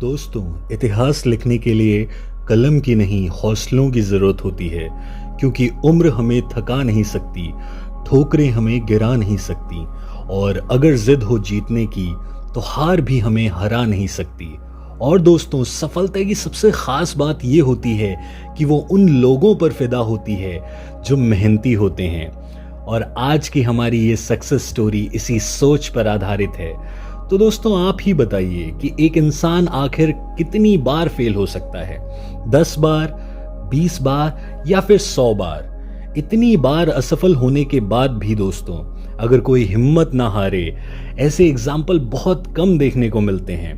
दोस्तों, इतिहास लिखने के लिए कलम की नहीं हौसलों की ज़रूरत होती है, क्योंकि उम्र हमें थका नहीं सकती, ठोकरें हमें गिरा नहीं सकती, और अगर जिद हो जीतने की तो हार भी हमें हरा नहीं सकती। और दोस्तों, सफलता की सबसे ख़ास बात ये होती है कि वो उन लोगों पर फिदा होती है जो मेहनती होते हैं। और आज की हमारी ये सक्सेस स्टोरी इसी सोच पर आधारित है। तो दोस्तों, आप ही बताइए कि एक इंसान आखिर कितनी बार फेल हो सकता है? 10 बार, 20 बार या फिर 100 बार? इतनी बार असफल होने के बाद भी दोस्तों, अगर कोई हिम्मत ना हारे, ऐसे एग्जाम्पल बहुत कम देखने को मिलते हैं।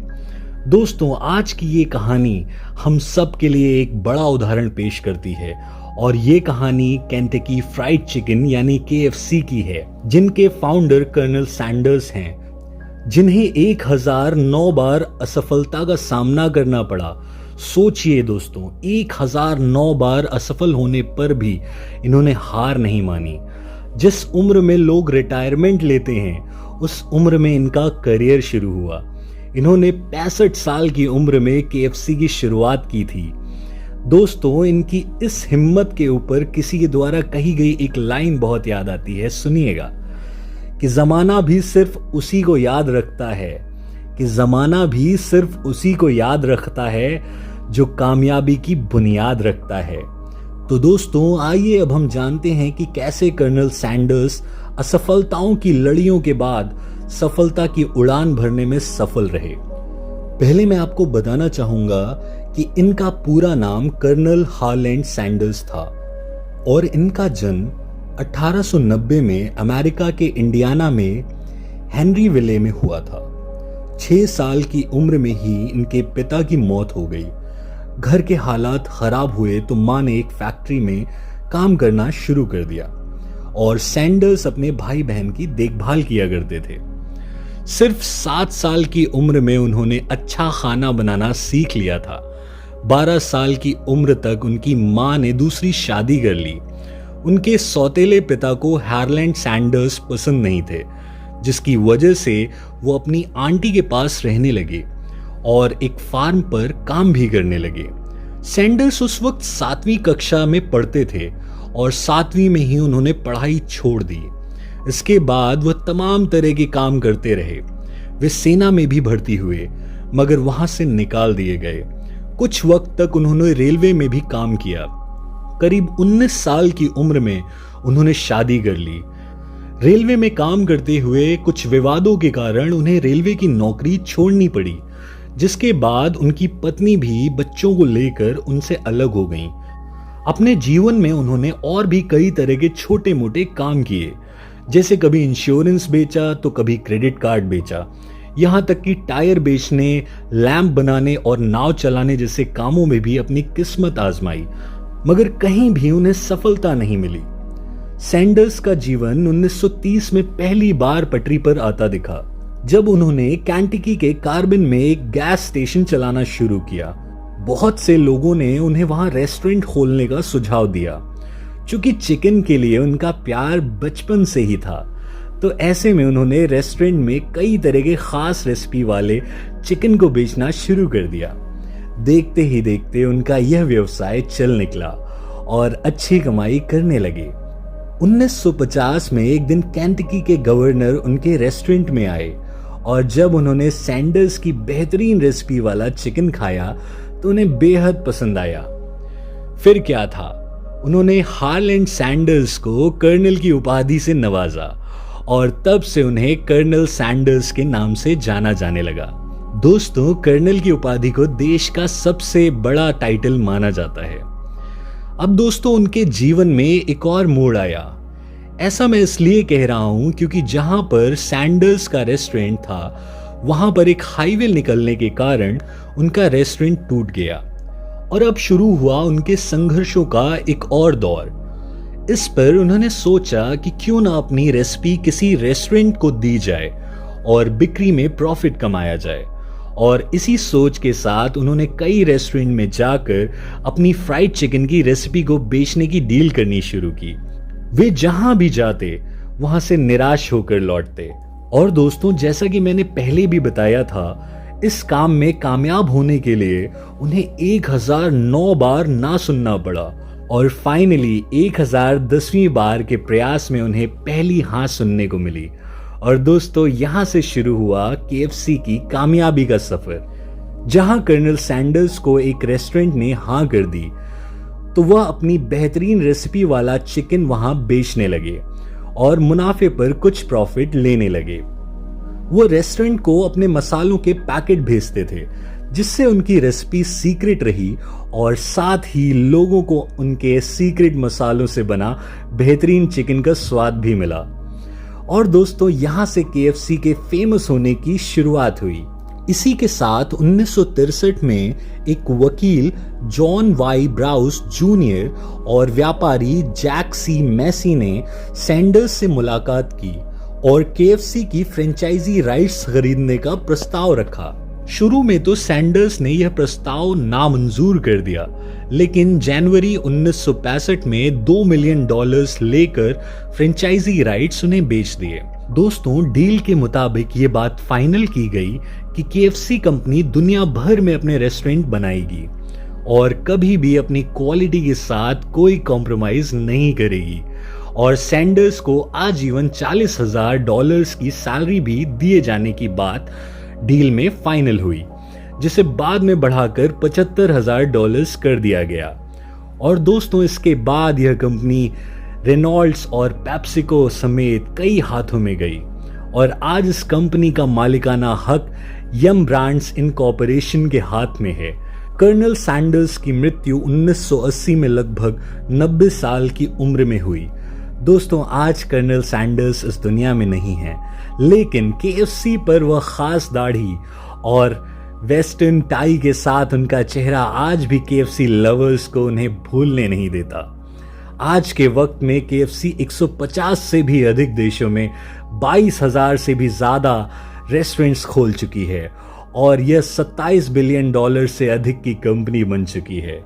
दोस्तों, आज की ये कहानी हम सब के लिए एक बड़ा उदाहरण पेश करती है, और ये कहानी केंटकी फ्राइड चिकन यानी KFC की है, जिनके फाउंडर कर्नल सैंडर्स हैं, जिन्हें 1009 बार असफलता का सामना करना पड़ा। सोचिए दोस्तों, 1009 बार असफल होने पर भी इन्होंने हार नहीं मानी। जिस उम्र में लोग रिटायरमेंट लेते हैं, उस उम्र में इनका करियर शुरू हुआ। इन्होंने 65 साल की उम्र में KFC की शुरुआत की थी। दोस्तों, इनकी इस हिम्मत के ऊपर किसी के द्वारा कही गई एक लाइन बहुत याद आती है, सुनिएगा। कि ज़माना भी सिर्फ उसी को याद रखता है, कि ज़माना भी सिर्फ उसी को याद रखता है जो कामयाबी की बुनियाद रखता है। तो दोस्तों, आइए अब हम जानते हैं कि कैसे कर्नल सैंडर्स असफलताओं की लड़ियों के बाद सफलता की उड़ान भरने में सफल रहे। पहले मैं आपको बताना चाहूंगा कि इनका पूरा नाम कर्नल हार्लैंड सैंडर्स था, और इनका जन्म 1890 में अमेरिका के इंडियाना में हेनरीविले में हुआ था। 6 साल की उम्र में ही इनके पिता की मौत हो गई। घर के हालात खराब हुए तो मां ने एक फैक्ट्री में काम करना शुरू कर दिया, और सैंडर्स अपने भाई बहन की देखभाल किया करते थे। सिर्फ 7 साल की उम्र में उन्होंने अच्छा खाना बनाना सीख लिया था। 12 साल की उम्र तक उनकी मां ने दूसरी शादी कर ली। उनके सौतेले पिता को हार्लैंड सैंडर्स पसंद नहीं थे, जिसकी वजह से वो अपनी आंटी के पास रहने लगे और एक फार्म पर काम भी करने लगे। सैंडर्स उस वक्त 7वीं कक्षा में पढ़ते थे, और 7वीं में ही उन्होंने पढ़ाई छोड़ दी। इसके बाद वह तमाम तरह के काम करते रहे। वे सेना में भी भर्ती हुए, मगर वहां से निकाल दिए गए। कुछ वक्त तक उन्होंने रेलवे में भी काम किया। करीब 19 साल की उम्र में उन्होंने शादी कर ली। रेलवे में काम करते हुए कुछ विवादों के कारण उन्हें रेलवे की नौकरी छोड़नी पड़ी, जिसके बाद उनकी पत्नी भी बच्चों को लेकर उनसे अलग हो गईं। अपने जीवन में उन्होंने और भी कई तरह के छोटे मोटे काम किए, जैसे कभी इंश्योरेंस बेचा तो कभी क्रेडिट कार्ड बेचा, यहाँ तक कि टायर बेचने, लैंप बनाने और नाव चलाने जैसे कामों में भी अपनी किस्मत आजमाई, मगर कहीं भी उन्हें सफलता नहीं मिली। सैंडर्स का जीवन 1930 में पहली बार पटरी पर आता दिखा, जब उन्होंने केंटकी के कार्बिन में एक गैस स्टेशन चलाना शुरू किया। बहुत से लोगों ने उन्हें वहां रेस्टोरेंट खोलने का सुझाव दिया। चूंकि चिकन के लिए उनका प्यार बचपन से ही था, तो ऐसे में उन्होंने रेस्टोरेंट में कई तरह के खास रेसिपी वाले चिकन को बेचना शुरू कर दिया। देखते ही देखते उनका यह व्यवसाय चल निकला और अच्छी कमाई करने लगे। 1950 में एक दिन केंटकी के गवर्नर उनके रेस्टोरेंट में आए, और जब उन्होंने सैंडर्स की बेहतरीन रेसिपी वाला चिकन खाया तो उन्हें बेहद पसंद आया। फिर क्या था, उन्होंने हार्लैंड सैंडर्स को कर्नल की उपाधि से नवाजा, और तब से उन्हें कर्नल सैंडर्स के नाम से जाना जाने लगा। दोस्तों, कर्नल की उपाधि को देश का सबसे बड़ा टाइटल माना जाता है। अब दोस्तों, उनके जीवन में एक और मोड़ आया। ऐसा मैं इसलिए कह रहा हूं क्योंकि जहां पर सैंडर्स का रेस्टोरेंट था, वहां पर एक हाईवे निकलने के कारण उनका रेस्टोरेंट टूट गया, और अब शुरू हुआ उनके संघर्षों का एक और दौर। इस पर उन्होंने सोचा कि क्यों ना अपनी रेसिपी किसी रेस्टोरेंट को दी जाए और बिक्री में प्रॉफिट कमाया जाए। और इसी सोच के साथ उन्होंने कई रेस्टोरेंट में जाकर अपनी फ्राइड चिकन की रेसिपी को बेचने की डील करनी शुरू की। वे जहां भी जाते वहां से निराश होकर लौटते। और दोस्तों, जैसा कि मैंने पहले भी बताया था, इस काम में कामयाब होने के लिए उन्हें 1009 बार ना सुनना पड़ा और फाइनली 1010वीं बार के प्रयास में उन्हें पहली हाँ सुनने को मिली। और दोस्तों, यहां से शुरू हुआ KFC की कामयाबी का सफर। जहां कर्नल सैंडर्स को एक रेस्टोरेंट ने हाँ कर दी तो वह अपनी बेहतरीन रेसिपी वाला चिकन वहां बेचने लगे और मुनाफे पर कुछ प्रॉफिट लेने लगे। वो रेस्टोरेंट को अपने मसालों के पैकेट भेजते थे, जिससे उनकी रेसिपी सीक्रेट रही और साथ ही लोगों को उनके सीक्रेट मसालों से बना बेहतरीन चिकन का स्वाद भी मिला। और दोस्तों, यहां से KFC के फेमस होने की शुरुआत हुई। इसी के साथ 1963 में एक वकील जॉन वाई ब्राउस जूनियर और व्यापारी जैक सी मैसी ने सैंडर्स से मुलाकात की और KFC की फ्रेंचाइजी राइट्स खरीदने का प्रस्ताव रखा। शुरू में तो सैंडर्स ने यह प्रस्ताव नामंजूर कर दिया, लेकिन जनवरी 1965 में $2 मिलियन लेकर फ्रेंचाइजी राइट्स उन्हें बेच दिए। दोस्तों, डील के मुताबिक ये बात फाइनल की गई कि KFC कंपनी दुनिया भर में अपने रेस्टोरेंट बनाएगी और कभी भी अपनी क्वालिटी के साथ कोई कॉम्प्रोमाइज नहीं करेगी और सैंडर्स को आजीवन $40,000 की सैलरी भी दिए जाने की बात डील में फाइनल हुई, जिसे बाद में बढ़ाकर $75,000 कर दिया गया। और दोस्तों, इसके बाद यह कंपनी रेनॉल्ड्स और पेप्सिको समेत कई हाथों में गई और आज इस कंपनी का मालिकाना हक यम ब्रांड्स इनकॉर्पोरेशन के हाथ में है। कर्नल सैंडर्स की मृत्यु 1980 में लगभग 90 साल की उम्र में हुई। दोस्तों, आज कर्नल सैंडर्स इस दुनिया में नहीं है, लेकिन KFC पर वह खास दाढ़ी और वेस्टर्न टाई के साथ उनका चेहरा आज भी KFC लवर्स को उन्हें भूलने नहीं देता। आज के वक्त में KFC 150 से भी अधिक देशों में 22,000 से भी ज्यादा रेस्टोरेंट्स खोल चुकी है और यह $27 बिलियन से अधिक की कंपनी बन चुकी है।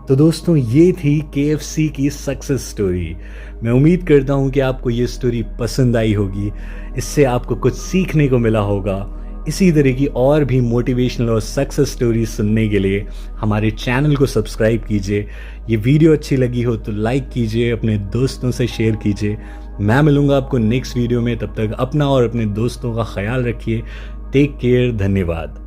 तो दोस्तों, ये थी KFC की सक्सेस स्टोरी। मैं उम्मीद करता हूँ कि आपको ये स्टोरी पसंद आई होगी, इससे आपको कुछ सीखने को मिला होगा। इसी तरह की और भी मोटिवेशनल और सक्सेस स्टोरी सुनने के लिए हमारे चैनल को सब्सक्राइब कीजिए। ये वीडियो अच्छी लगी हो तो लाइक कीजिए, अपने दोस्तों से शेयर कीजिए। मैं मिलूंगा आपको नेक्स्ट वीडियो में, तब तक अपना और अपने दोस्तों का ख्याल रखिए। टेक केयर, धन्यवाद।